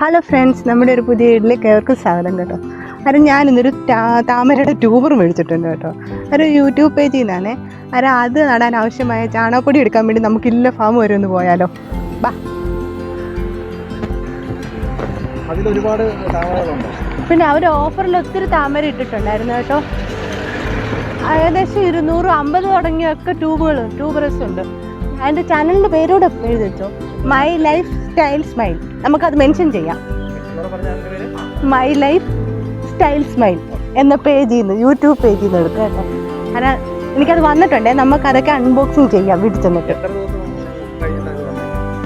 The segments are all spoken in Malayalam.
ഹലോ ഫ്രണ്ട്സ്, നമ്മുടെ ഒരു പുതിയ വീട്ടിലേക്ക് ഏവർക്കും സ്വാഗതം കേട്ടോ. കാരണം ഞാൻ ഇന്നൊരു താമരയുടെ ട്യൂബർ മേടിച്ചിട്ടുണ്ട് കേട്ടോ. ഒരു യൂട്യൂബ് പേജിൽ നിന്നാണ്. അത് നടാൻ ആവശ്യമായ ചാണകപ്പൊടി എടുക്കാൻ വേണ്ടി നമുക്കില്ല ഫാം വരെ ഒന്ന് പോയാലോ. ബാ. പിന്നെ അവർ ഓഫറിൽ ഒത്തിരി താമര ഇട്ടിട്ടുണ്ടായിരുന്നു കേട്ടോ. ഏകദേശം 250 തുടങ്ങിയൊക്കെ ട്യൂബറസ് ഉണ്ട്. അതിൻ്റെ ചാനലിൻ്റെ പേരോടെ എഴുതി വെച്ചോ, മൈ ലൈഫ് സ്റ്റൈൽ സ്മൈൽ. നമുക്കത് മെൻഷൻ ചെയ്യാം. മൈ ലൈഫ് സ്റ്റൈൽ സ്മൈൽ എന്ന പേജിൽ നിന്ന്, യൂട്യൂബ് പേജിൽ നിന്ന് എടുക്കുക കേട്ടോ. കാരണം എനിക്കത് വന്നിട്ടുണ്ടേ, നമുക്കതൊക്കെ അൺബോക്സിങ് ചെയ്യാം വീട്ടിൽ ചെന്നിട്ട്.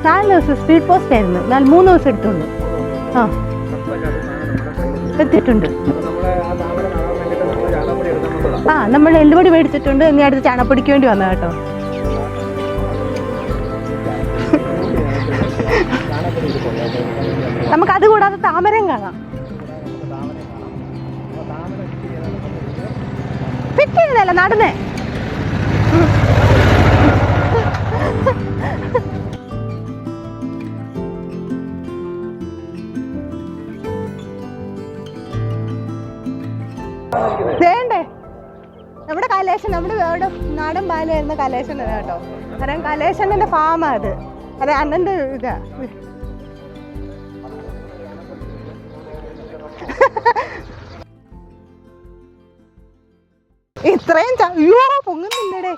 4 ദിവസം സ്പീഡ് പോസ്റ്റ് ആയിരുന്നു. 3 ദിവസം എടുത്തുണ്ട്. എത്തിയിട്ടുണ്ട്. നമ്മൾ എല്ലുപൊടി മേടിച്ചിട്ടുണ്ട്. ഇനി അടുത്ത് ചാണകപ്പൊടിക്ക് വേണ്ടി വന്ന കേട്ടോ. നമുക്കത് കൂടാതെ താമരയും കാണാം. പിറ്റിയതല്ല, നടന്നേ. വേണ്ടേ നമ്മുടെ കലേശൻ, നമ്മുടെ നാടൻ പാലായിരുന്ന കലേശൻ കേട്ടോ. കാരണം കലേശന്റെ ഫാമാ അത്. അതെ, അണ്ണന്റെ ഇതാ. ഇത്രയും പൊങ്ങുന്നില്ലടേ,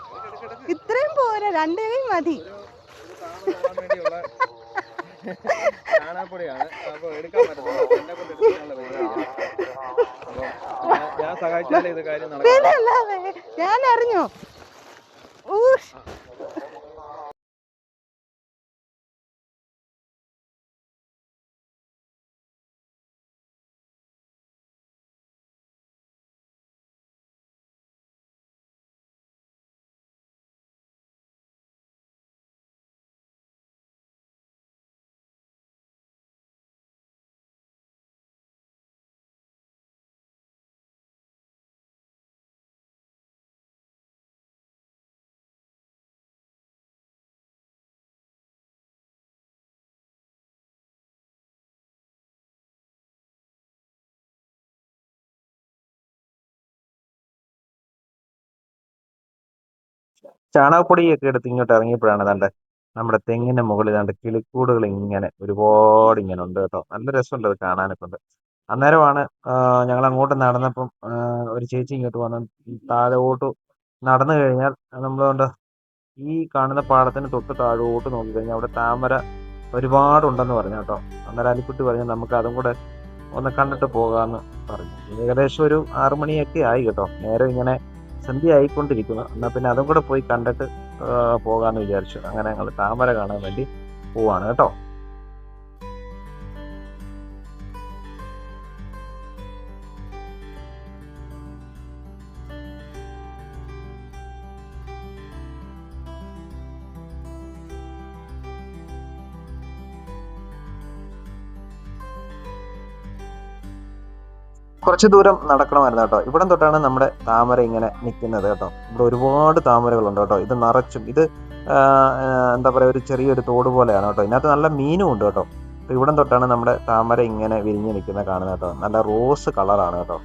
ഇത്രയും പോരാ, 2 കൈ മതി. ഞാൻ അറിഞ്ഞു. ചാണകപ്പൊടിയൊക്കെ എടുത്ത് ഇങ്ങോട്ട് ഇറങ്ങിയപ്പോഴാണ് നമ്മുടെ തെങ്ങിന്റെ മുകളിൽ കിളിക്കൂടുകൾ ഇങ്ങനെ ഒരുപാട് ഇങ്ങനെ ഉണ്ട് കേട്ടോ. നല്ല രസമുണ്ട് അത് കാണാനൊക്കെ ഉണ്ട്. അന്നേരമാണ് ഞങ്ങൾ അങ്ങോട്ട് നടന്നപ്പം ഒരു ചേച്ചി ഇങ്ങോട്ട് വന്ന് താഴോട്ട് നടന്നു കഴിഞ്ഞാൽ നമ്മളുകൊണ്ട് ഈ കാണുന്ന പാടത്തിന് തൊട്ട് താഴോട്ട് നോക്കിക്കഴിഞ്ഞാൽ അവിടെ താമര ഒരുപാടുണ്ടെന്ന് പറഞ്ഞു കേട്ടോ. അന്നേരം അലിക്കുട്ടി പറഞ്ഞു നമുക്ക് അതും കൂടെ ഒന്ന് കണ്ടിട്ട് പോകാമെന്ന് പറഞ്ഞു. ഏകദേശം ഒരു 6 മണിയൊക്കെ ആയി കേട്ടോ. നേരം ഇങ്ങനെ സന്ധ്യ ആയിക്കൊണ്ടിരിക്കുന്നു. എന്നാൽ പിന്നെ അതും കൂടെ പോയി കണ്ടിട്ട് പോകാമെന്ന് വിചാരിച്ചു. അങ്ങനെ ഞങ്ങൾ താമര കാണാൻ വേണ്ടി പോവാണ് കേട്ടോ. കുറച്ച് ദൂരം നടക്കണമായിരുന്നു കേട്ടോ. ഇവിടം തൊട്ടാണ് നമ്മുടെ താമര ഇങ്ങനെ നിൽക്കുന്നത് കേട്ടോ. ഇവിടെ ഒരുപാട് താമരകളുണ്ട് കേട്ടോ. ഇത് നിറച്ചും ഇത് എന്താ പറയുക, ഒരു ചെറിയൊരു തോട് പോലെയാണ് കേട്ടോ. ഇതിനകത്ത് നല്ല മീനും ഉണ്ട് കേട്ടോ. അപ്പോൾ ഇവിടം തൊട്ടാണ് നമ്മുടെ താമര ഇങ്ങനെ വിരിഞ്ഞ് നിൽക്കുന്നത് കാണുന്നത് കേട്ടോ. നല്ല റോസ് കളറാണ് കേട്ടോ.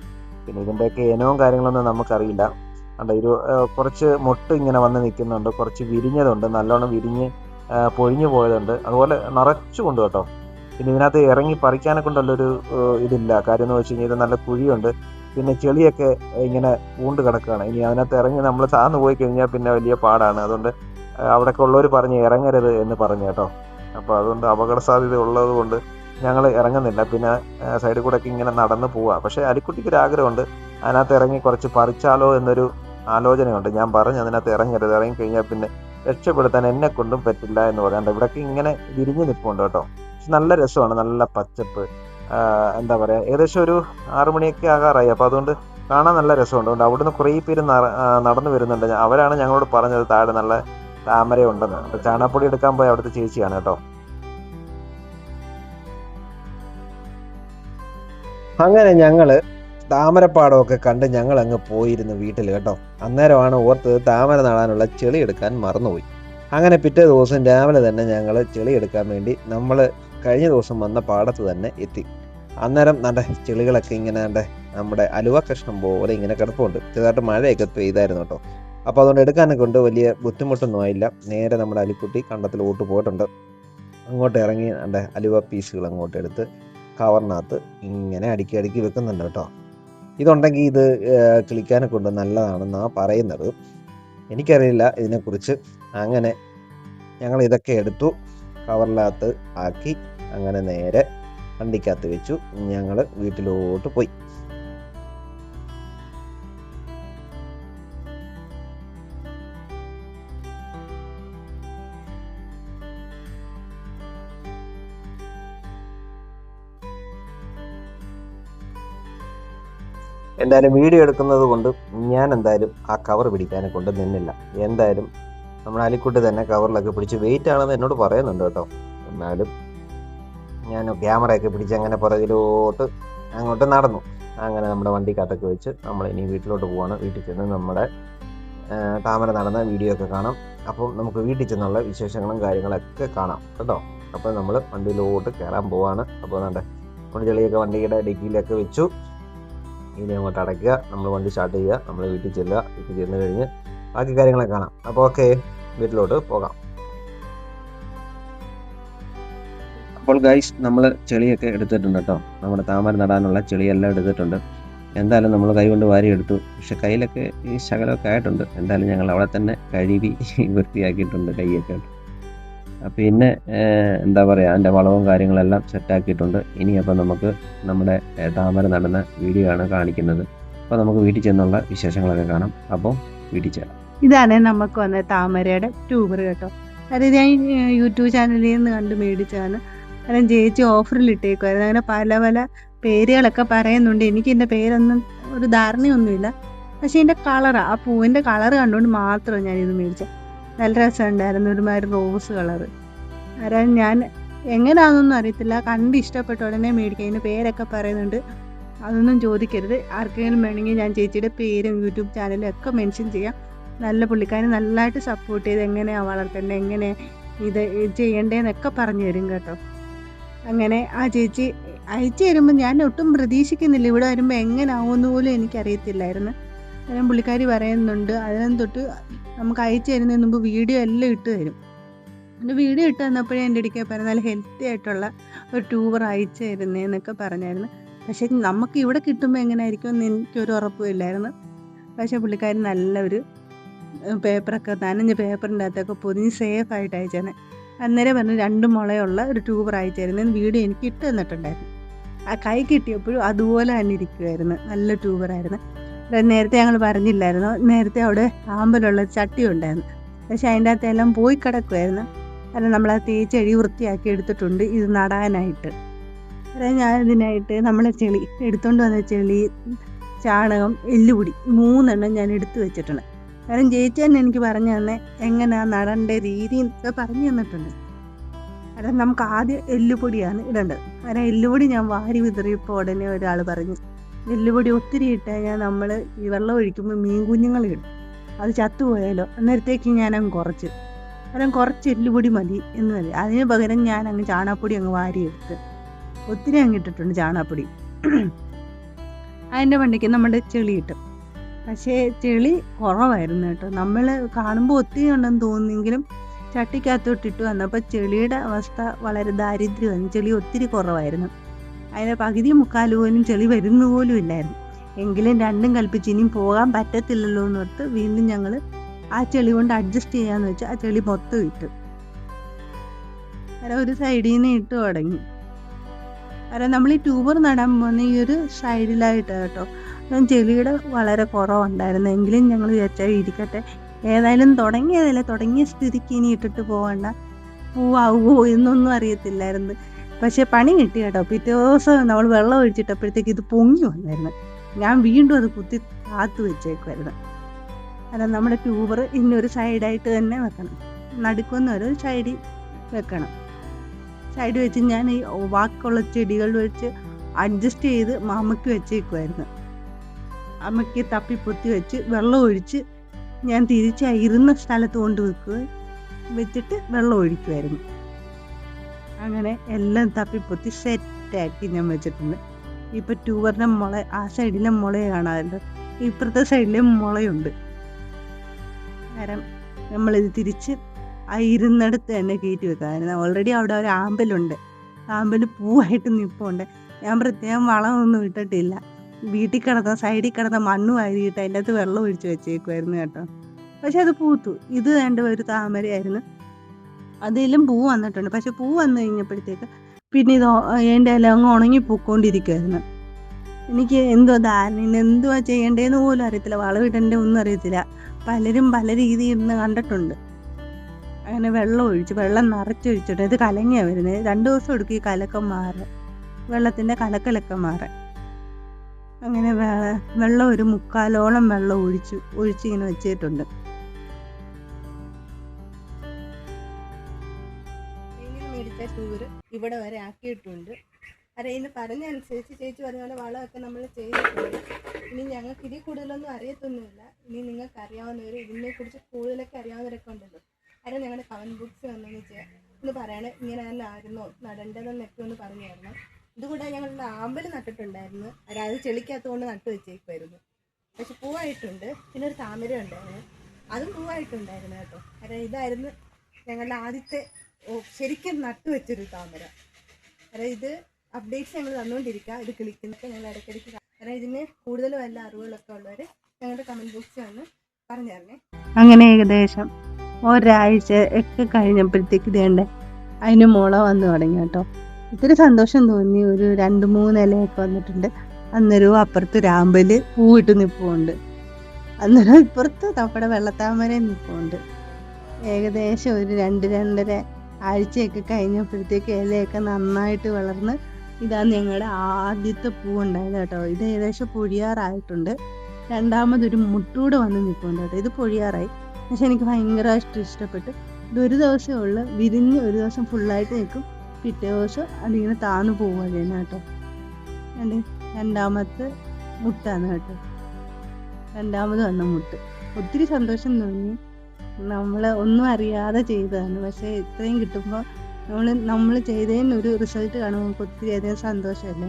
പിന്നെ ഇതിൻ്റെയൊക്കെ ഇനവും കാര്യങ്ങളൊന്നും നമുക്കറിയില്ല. കുറച്ച് മൊട്ട് ഇങ്ങനെ വന്ന് നിൽക്കുന്നുണ്ട്, കുറച്ച് വിരിഞ്ഞതുണ്ട്, നല്ലോണം വിരിഞ്ഞ് പൊഴിഞ്ഞു പോയതുണ്ട്, അതുപോലെ നിറച്ചുകൊണ്ട് കേട്ടോ. പിന്നെ ഇതിനകത്ത് ഇറങ്ങി പറിക്കാനെ കൊണ്ടുള്ളൊരു ഇതില്ല. കാര്യം എന്ന് വെച്ച് കഴിഞ്ഞാൽ ഇത് നല്ല കുഴിയുണ്ട്, പിന്നെ ചെളിയൊക്കെ ഇങ്ങനെ പൂണ്ട് കിടക്കുകയാണ്. ഇനി അതിനകത്ത് ഇറങ്ങി നമ്മൾ താഴ്ന്നു പോയി കഴിഞ്ഞാൽ പിന്നെ വലിയ പാടാണ്. അതുകൊണ്ട് അവിടെയൊക്കെ ഉള്ളവർ പറഞ്ഞ് ഇറങ്ങരുത് എന്ന് പറഞ്ഞു കേട്ടോ. അപ്പോൾ അതുകൊണ്ട് അപകട സാധ്യത ഉള്ളത് കൊണ്ട് ഞങ്ങൾ ഇറങ്ങുന്നില്ല. പിന്നെ സൈഡിൽ കൂടെ ഒക്കെ ഇങ്ങനെ നടന്ന് പോവാം. പക്ഷേ അലിക്കുട്ടിക്ക് ഒരു ആഗ്രഹമുണ്ട്, അതിനകത്ത് ഇറങ്ങി കുറച്ച് പറിച്ചാലോ എന്നൊരു ആലോചനയുണ്ട്. ഞാൻ പറഞ്ഞു അതിനകത്ത് ഇറങ്ങരുത്, ഇറങ്ങിക്കഴിഞ്ഞാൽ പിന്നെ രക്ഷപ്പെടുത്താൻ എന്നെ കൊണ്ടും പറ്റില്ല എന്ന് പറയാണ്ട് ഇവിടെയൊക്കെ ഇങ്ങനെ വിരിഞ്ഞ് നിൽപ്പുണ്ട് കേട്ടോ. നല്ല രസമാണ്, നല്ല പച്ചപ്പ്. എന്താ പറയുക, ഏകദേശം ഒരു 6 മണിയൊക്കെ ആകാറായി. അപ്പോൾ അതുകൊണ്ട് കാണാൻ നല്ല രസമുണ്ട്. അതുകൊണ്ട് അവിടുന്ന് കുറേ പേര് നടന്നു വരുന്നുണ്ട്. അവരാണ് ഞങ്ങളോട് പറഞ്ഞത് താഴെ നല്ല താമര ഉണ്ടെന്ന്. അപ്പോൾ ചാണകപ്പൊടി എടുക്കാൻ പോയി അവിടുത്തെ ചേച്ചിയാണ് കേട്ടോ. അങ്ങനെ ഞങ്ങൾ താമരപ്പാടമൊക്കെ കണ്ട് ഞങ്ങൾ അങ്ങ് പോയിരുന്നു വീട്ടിൽ കേട്ടോ. അന്നേരമാണ് ഓർത്തത് താമര നടാനുള്ള ചെളി എടുക്കാൻ മറന്നുപോയി. അങ്ങനെ പിറ്റേ ദിവസം രാവിലെ തന്നെ ഞങ്ങൾ ചെളി എടുക്കാൻ വേണ്ടി നമ്മൾ കഴിഞ്ഞ ദിവസം വന്ന പാടത്ത് തന്നെ എത്തി. അന്നേരം നല്ല ചെളികളൊക്കെ ഇങ്ങനെ നമ്മുടെ അലുവ കഷ്ണം പോലെ ഇങ്ങനെ കിടപ്പുണ്ട്. ചെറുതായിട്ട് മഴയൊക്കെ പെയ്തായിരുന്നു കേട്ടോ. അപ്പോൾ അതുകൊണ്ട് എടുക്കാനൊക്കെ കൊണ്ട് വലിയ ബുദ്ധിമുട്ടൊന്നും ആയില്ല. നേരെ നമ്മുടെ അലിക്കുട്ടി കണ്ടത്തിലോട്ട് പോയിട്ടുണ്ട്. അങ്ങോട്ട് ഇറങ്ങി അലുവ പീസുകൾ അങ്ങോട്ട് എടുത്ത് കവറിനകത്ത് ഇങ്ങനെ അടുക്കി അടുക്കി വെക്കുന്നുണ്ട് കേട്ടോ. ഇതുണ്ടെങ്കിൽ ഇത് കിളിക്കാനൊക്കെ കൊണ്ട് നല്ലതാണെന്നാണ് പറയുന്നത്. എനിക്കറിയില്ല ഇതിനെക്കുറിച്ച്. അങ്ങനെ ഞങ്ങൾ ഇതൊക്കെ എടുത്തു, കവറിനകത്ത് ആക്കി, അങ്ങനെ നേരെ വണ്ടിക്കകത്ത് വെച്ചു. ഞങ്ങൾ വീട്ടിലോട്ട് പോയി. എന്തായാലും വീഡിയോ എടുക്കുന്നത് കൊണ്ട് ഞാൻ എന്തായാലും ആ കവർ പിടിക്കാനെ കൊണ്ട് നിന്നില്ല. എന്തായാലും നമ്മൾ അലിക്കുട്ടി തന്നെ കവറിലൊക്കെ പിടിച്ച് വെയിറ്റ് ആണെന്ന് എന്നോട് പറയുന്നുണ്ട് കേട്ടോ. എന്നാലും ഞാൻ ക്യാമറയൊക്കെ പിടിച്ച് അങ്ങനെ പുറകിലോട്ട് അങ്ങോട്ട് നടന്നു. അങ്ങനെ നമ്മുടെ വണ്ടിക്കകത്തൊക്കെ വെച്ച് നമ്മൾ ഇനി വീട്ടിലോട്ട് പോവാണ്. വീട്ടിൽ ചെന്ന് നമ്മുടെ താമര നടന്ന വീഡിയോ ഒക്കെ കാണാം. അപ്പം നമുക്ക് വീട്ടിൽ ചെന്നുള്ള വിശേഷങ്ങളും കാര്യങ്ങളൊക്കെ കാണാം കേട്ടോ. അപ്പോൾ നമ്മൾ വണ്ടിയിലോട്ട് കയറാൻ പോവാണ്. അപ്പോൾ നമ്മുടെ ചെളിയൊക്കെ വണ്ടിയുടെ ഡിക്കിയിലൊക്കെ വെച്ചു. ഇനി അങ്ങോട്ട് അടയ്ക്കുക, നമ്മൾ വണ്ടി സ്റ്റാർട്ട് ചെയ്യുക, നമ്മൾ വീട്ടിൽ ചെല്ലുക. വീട്ടിൽ ചെന്ന് കഴിഞ്ഞ് ബാക്കി കാര്യങ്ങളൊക്കെ കാണാം. അപ്പോൾ ഓക്കെ, വീട്ടിലോട്ട് പോകാം. അപ്പോൾ ഗൈസ്, നമ്മൾ ചെളിയൊക്കെ എടുത്തിട്ടുണ്ട് കേട്ടോ. നമ്മുടെ താമര നടാനുള്ള ചെളിയെല്ലാം എടുത്തിട്ടുണ്ട്. എന്തായാലും നമ്മൾ കൈ കൊണ്ട് വാരി എടുത്തു. പക്ഷെ കയ്യിലൊക്കെ ഈ ശകലമൊക്കെ ആയിട്ടുണ്ട്. എന്തായാലും ഞങ്ങൾ അവിടെ തന്നെ കഴുകി വൃത്തിയാക്കിയിട്ടുണ്ട് കൈയൊക്കെ. പിന്നെ എന്താ പറയുക, അതിൻ്റെ വളവും കാര്യങ്ങളെല്ലാം സെറ്റാക്കിയിട്ടുണ്ട്. ഇനി അപ്പോൾ നമുക്ക് നമ്മുടെ താമര നടുന്ന വീഡിയോ ആണ് കാണിക്കുന്നത്. അപ്പോൾ നമുക്ക് വീട്ടിൽ ചെന്നുള്ള വിശേഷങ്ങളൊക്കെ കാണാം. അപ്പോൾ വീട്ടിൽ ചേരാം. ഇതാണ് നമുക്ക് വന്ന താമരയുടെ ട്യൂബർ കേട്ടോ. അത് ഞാൻ യൂട്യൂബ് ചാനലിൽ നിന്ന് കണ്ട് മേടിച്ചതാണ്. കാരണം ചേച്ചി ഓഫറിൽ ഇട്ടേക്കുമായിരുന്നു. അങ്ങനെ പല പല പേരുകളൊക്കെ പറയുന്നുണ്ട്. എനിക്ക് ഇതിൻ്റെ പേരൊന്നും ഒരു ധാരണയൊന്നുമില്ല. പക്ഷേ ഇതിൻ്റെ കളറാണ്, ആ പൂവിൻ്റെ കളറ് കണ്ടുകൊണ്ട് മാത്രം ഞാനിത് മേടിച്ചത്. നല്ല രസമുണ്ടായിരുന്നു, ഒരുമാതിരി റോസ് കളറ്. കാരണം ഞാൻ എങ്ങനെയാണെന്നൊന്നും അറിയത്തില്ല, കണ്ട് ഇഷ്ടപ്പെട്ട ഉടനെ മേടിക്കാം. ഇതിൻ്റെ പേരൊക്കെ പറയുന്നുണ്ട്, അതൊന്നും ചോദിക്കരുത്. ആർക്കെങ്കിലും വേണമെങ്കിൽ ഞാൻ ചേച്ചിയുടെ പേരും യൂട്യൂബ് ചാനലും ഒക്കെ മെൻഷൻ ചെയ്യാം. നല്ല പുള്ളിക്കാരൻ നല്ലതായിട്ട് സപ്പോർട്ട് ചെയ്ത് എങ്ങനെയാണ് വളർത്തേണ്ടത്, എങ്ങനെ ഇത് ചെയ്യേണ്ടതെന്നൊക്കെ പറഞ്ഞു തരും കേട്ടോ. അങ്ങനെ ആ ചേച്ചി അയച്ചു തരുമ്പോൾ ഞാൻ ഒട്ടും പ്രതീക്ഷിക്കുന്നില്ല. ഇവിടെ വരുമ്പോൾ എങ്ങനെ ആവുമെന്ന് പോലും എനിക്കറിയത്തില്ലായിരുന്നു. കാരണം പുള്ളിക്കാരി പറയുന്നുണ്ട് അതിനും തൊട്ട് നമുക്ക് അയച്ചു തരുന്നതിന് മുമ്പ് വീഡിയോ എല്ലാം ഇട്ട് തരും. എൻ്റെ വീഡിയോ ഇട്ട് തന്നപ്പോഴേ എൻ്റെ ഇടയ്ക്ക് പറഞ്ഞ നല്ല ഹെൽത്തി ആയിട്ടുള്ള ഒരു ട്യൂബർ അയച്ചു തരുന്നതെന്നൊക്കെ പറഞ്ഞായിരുന്നു. പക്ഷേ നമുക്ക് ഇവിടെ കിട്ടുമ്പോൾ എങ്ങനെയായിരിക്കും എന്ന് എനിക്കൊരു ഉറപ്പുമില്ലായിരുന്നു. പക്ഷേ പുള്ളിക്കാരി നല്ലൊരു പേപ്പറൊക്കെ നനഞ്ഞ പേപ്പറിൻ്റെ അകത്തൊക്കെ പൊതിഞ്ഞ് സേഫായിട്ട് അയച്ചാണ്. അന്നേരം പറഞ്ഞ് 2 മുളയുള്ള ഒരു ട്യൂബർ അയച്ചു തരുന്നതെന്ന് വീഡിയോ എനിക്ക് ഇട്ട് തന്നിട്ടുണ്ടായിരുന്നു. ആ കൈ കിട്ടിയപ്പോഴും അതുപോലെ തന്നെ ഇരിക്കുമായിരുന്നു. നല്ല ട്യൂബറായിരുന്നു. നേരത്തെ ഞങ്ങൾ പറഞ്ഞില്ലായിരുന്നു, നേരത്തെ അവിടെ ആമ്പലുള്ള ചട്ടി ഉണ്ടായിരുന്നു. പക്ഷെ അതിൻ്റെ അകത്തെല്ലാം പോയി കിടക്കുമായിരുന്നു. കാരണം നമ്മളത് തേച്ചഴി വൃത്തിയാക്കി എടുത്തിട്ടുണ്ട് ഇത് നടാനായിട്ട്. അതായത് ഞാൻ ഇതിനായിട്ട് നമ്മളെ ചെളി എടുത്തുകൊണ്ട് വന്ന ചെളി, ചാണകം, എല്ലുപൊടി 3 എണ്ണം ഞാൻ എടുത്തു വെച്ചിട്ടുണ്ട്. കാരണം ചേച്ചി തന്നെ എനിക്ക് പറഞ്ഞു തന്നെ എങ്ങനെയാണ് നടേണ്ട രീതി എന്നൊക്കെ പറഞ്ഞു തന്നിട്ടുണ്ട്. കാരണം നമുക്ക് ആദ്യം എല്ലുപൊടിയാണ് ഇടേണ്ടത്. കാരണം എല്ലുപൊടി ഞാൻ വാരി വിതറിയപ്പോൾ ഉടനെ ഒരാൾ പറഞ്ഞു, എല്ലുപൊടി ഒത്തിരി ഇട്ട് കഴിഞ്ഞാൽ നമ്മൾ ഈ വെള്ളം ഒഴിക്കുമ്പോൾ മീൻ കുഞ്ഞുങ്ങൾ ഇടും, അത് ചത്തുപോയാലോ. അന്നേരത്തേക്ക് ഞാനങ്ങ് കുറച്ച്, കാരണം കുറച്ച് എല്ലുപൊടി മതി എന്ന് മതി. അതിന് പകരം ഞാൻ അങ്ങ് ചാണകപ്പൊടി അങ്ങ് വാരിയെടുത്ത് ഒത്തിരി അങ്ങ് ഇട്ടിട്ടുണ്ട് ചാണകപ്പൊടി. അതിൻ്റെ മണ്ടയ്ക്ക് നമ്മുടെ ചെളി ഇട്ടും. പക്ഷേ ചെളി കുറവായിരുന്നു കേട്ടോ. നമ്മൾ കാണുമ്പോൾ ഒത്തിരി ഉണ്ടെന്ന് തോന്നുന്നെങ്കിലും ചട്ടിക്കകത്തോട്ടിട്ട് വന്നപ്പോൾ ചെളിയുടെ അവസ്ഥ വളരെ ദാരിദ്ര്യമായിരുന്നു. ചെളി ഒത്തിരി കുറവായിരുന്നു. അതിൻ്റെ പകുതി മുക്കാൽ പോലും ചെളി വരുന്ന പോലും ഇല്ലായിരുന്നു. എങ്കിലും രണ്ടും കൽപ്പിച്ച് ഇനിയും പോകാൻ പറ്റത്തില്ലല്ലോ എന്നോർത്ത് വീണ്ടും ഞങ്ങൾ ആ ചെളി കൊണ്ട് അഡ്ജസ്റ്റ് ചെയ്യാമെന്ന് വെച്ചാൽ ആ ചെളി മൊത്തം ഇട്ടു. കാരണം ഒരു സൈഡിൽ നിന്ന് ഇട്ട് തുടങ്ങി. കാരണം നമ്മൾ ഈ ട്യൂബർ നടാൻ പോകുന്ന ഈ ഒരു സൈഡിലായിട്ട് കേട്ടോ. ചെളിയുടെ വളരെ കുറവുണ്ടായിരുന്നു. എങ്കിലും ഞങ്ങൾ വിചാരിച്ചാൽ ഇരിക്കട്ടെ, ഏതായാലും തുടങ്ങിയ സ്ഥിതിക്ക് ഇനി ഇട്ടിട്ട് പോകണ്ട, പൂവാകുമോ എന്നൊന്നും അറിയത്തില്ലായിരുന്നു. പക്ഷേ പണി കിട്ടി കേട്ടോ. പിറ്റേ ദിവസം നമ്മൾ വെള്ളം ഒഴിച്ചിട്ടപ്പോഴത്തേക്ക് ഇത് പൊങ്ങി വന്നായിരുന്നു. ഞാൻ വീണ്ടും അത് കുത്തി കാത്തു വെച്ചേക്കുമായിരുന്നു. കാരണം നമ്മുടെ ട്യൂബർ ഇന്നൊരു സൈഡായിട്ട് തന്നെ വെക്കണം, നടുക്കൊന്നും ഒരു സൈഡിൽ വെക്കണം. സൈഡ് വെച്ച് ഞാൻ ഈ ബാക്കിയുള്ള ചെടികൾ വെച്ച് അഡ്ജസ്റ്റ് ചെയ്ത് അമ്മയ്ക്ക് വെച്ചേക്കുമായിരുന്നു. അമ്മയ്ക്ക് തപ്പിപ്പൊത്തി വെച്ച് വെള്ളം ഒഴിച്ച് ഞാൻ തിരിച്ച് ഇരുന്ന സ്ഥലത്ത് കൊണ്ട് വെച്ചിട്ട് വെള്ളം ഒഴിക്കുമായിരുന്നു. അങ്ങനെ എല്ലാം തപ്പിപ്പൊത്തി സെറ്റാക്കി ഞാൻ വെച്ചിട്ടുണ്ട്. ഇപ്പം ട്യൂബറിൻ്റെ മുള ആ സൈഡിലെ മുളയെ കാണാമല്ലോ, ഇപ്പുറത്തെ സൈഡിലെ മുളയുണ്ട്. കാരണം നമ്മളിത് തിരിച്ച് ആ ഇരുന്നിടത്ത് തന്നെ കയറ്റി വെക്കാമായിരുന്നു. ഓൾറെഡി അവിടെ ഒരു ആമ്പലുണ്ട്, ആമ്പൽ പൂവായിട്ട് നിൽപ്പുണ്ട്. ഞാൻ പ്രത്യേകം വളമൊന്നും ഇട്ടിട്ടില്ല. വീട്ടിൽ കിടന്ന സൈഡിൽ കിടന്ന മണ്ണ് വാരിയിട്ട് അതിൻ്റെ അകത്ത് വെള്ളം ഒഴിച്ച് വെച്ചേക്കുമായിരുന്നു കേട്ടോ. പക്ഷെ അത് പൂത്തു. ഇത് വേണ്ട ഒരു താമരയായിരുന്നു, അതിലും പൂ വന്നിട്ടുണ്ട്. പക്ഷെ പൂ വന്നു കഴിഞ്ഞപ്പോഴത്തേക്ക് പിന്നെ ഇത് അതിൻ്റെ എല്ലാം അങ്ങ് ഉണങ്ങി പൂക്കൊണ്ടിരിക്കുമായിരുന്നു. എനിക്ക് എന്തോ ധാരണ എന്തുവാ ചെയ്യേണ്ടതെന്ന് പോലും അറിയത്തില്ല, വളമിടേണ്ട ഒന്നും അറിയത്തില്ല. പലരും പല രീതിയിൽ നിന്ന് കണ്ടിട്ടുണ്ട്. അങ്ങനെ വെള്ളം നിറച്ചൊഴിച്ചിട്ട് ഇത് കലങ്ങിയാണ് വരുന്നത്. 2 ദിവസം എടുക്കും ഈ കലക്കം മാറാൻ, വെള്ളത്തിൻ്റെ കലക്കലൊക്കെ മാറാൻ. അങ്ങനെ വെള്ളം ഒരു 3/4 വെള്ളം ഒഴിച്ചിങ്ങനെ വെച്ചിട്ടുണ്ട്. മേടിച്ച ടൂറ് ഇവിടെ വരെ ആക്കിയിട്ടുണ്ട്. അറിയുന്ന പറഞ്ഞനുസരിച്ച് ചേച്ചി പറഞ്ഞ പോലെ വളമൊക്കെ നമ്മൾ ചെയ്തിട്ടുണ്ട്. ഇനി ഞങ്ങൾക്ക് ഇതിൽ കൂടുതലൊന്നും അറിയത്തൊന്നുമില്ല. ഇനി നിങ്ങൾക്ക് അറിയാവുന്നവർ, ഇതിനെക്കുറിച്ച് കൂടുതലൊക്കെ അറിയാവുന്നവരൊക്കെ ഉണ്ടല്ലോ, അത് ഞങ്ങളുടെ കമൻറ്റ് ബോക്സിൽ ഒന്ന് പറയണേ. ഇങ്ങനെ തന്നെ ആയിരുന്നോ നടേണ്ടതെന്നൊക്കെ ഒന്ന് പറഞ്ഞു തരണം. ഇതുകൂടെ ഞങ്ങളുടെ ആമ്പൽ നട്ടിട്ടുണ്ടായിരുന്നു, അതായത് ചെളിക്കകത്തുകൊണ്ട് നട്ടു വെച്ചേക്കുമായിരുന്നു. പക്ഷെ പൂവായിട്ടുണ്ട്. പിന്നെ ഒരു താമര ഉണ്ടായിരുന്നു, അതും പൂവായിട്ടുണ്ടായിരുന്നു കേട്ടോ. അതായത് ഇതായിരുന്നു ഞങ്ങളുടെ ആദ്യത്തെ ശരിക്കും നട്ടു വെച്ചൊരു താമര. അതായത് ഇത് അപ്ഡേറ്റ്സ് ഞങ്ങൾ തന്നുകൊണ്ടിരിക്കുക. ഇത് കിളിക്കുന്നൊക്കെ ഞങ്ങൾ ഇടയ്ക്കിടയ്ക്ക്. കാരണം ഇതിന് കൂടുതൽ വല്ല അറിവുകളൊക്കെ ഉള്ളവർ ഞങ്ങളുടെ കമൻറ്റ് ബോക്സിൽ വന്ന് പറഞ്ഞു തരണേ. അങ്ങനെ ഏകദേശം ഒരാഴ്ച ഒക്കെ കഴിഞ്ഞപ്പോഴത്തേക്ക് ഇതേണ്ട അതിന് മുള വന്നു തുടങ്ങി കേട്ടോ. ഒത്തിരി സന്തോഷം തോന്നി. ഒരു 2-3 ഇലയൊക്കെ വന്നിട്ടുണ്ട്. അന്നേരവും അപ്പുറത്ത് രാമ്പല് പൂവിട്ട് നിൽപ്പുണ്ട്. അന്നേരം ഇപ്പുറത്ത് നമ്മുടെ വെള്ളത്താമര നിൽപ്പുണ്ട്. ഏകദേശം ഒരു 2-2.5 ആഴ്ചയൊക്കെ കഴിഞ്ഞപ്പോഴത്തേക്ക് ഇലയൊക്കെ നന്നായിട്ട് വളർന്ന് ഇതാണ് ഞങ്ങളുടെ ആദ്യത്തെ പൂവുണ്ടായത് കേട്ടോ. ഇത് ഏകദേശം പൊഴിയാറായിട്ടുണ്ട്. രണ്ടാമതൊരു മുട്ടൂടെ വന്ന് നിൽപ്പുണ്ട് കേട്ടോ. ഇത് പൊഴിയാറായി, പക്ഷെ എനിക്ക് ഭയങ്കരമായിട്ട് ഇഷ്ടപ്പെട്ടു. ഇതൊരു ദിവസമേ ഉള്ളൂ, വിരിഞ്ഞ് ഒരു ദിവസം ഫുള്ളായിട്ട് നിൽക്കും, പിറ്റേ ദിവസം അതിങ്ങനെ താന്നു പോവുകയാണ് കേട്ടോ. എൻ്റെ രണ്ടാമത്തെ മുട്ടാണ് കേട്ടോ, രണ്ടാമത് വന്ന മുട്ട്. ഒത്തിരി സന്തോഷം തോന്നി. നമ്മൾ ഒന്നും അറിയാതെ ചെയ്തതാണ്, പക്ഷേ ഇത്രയും കിട്ടുമ്പോൾ നമ്മൾ ചെയ്തതിനൊരു റിസൾട്ട് കാണുമ്പോൾ നമുക്ക് ഒത്തിരി അധികം സന്തോഷമല്ലേ.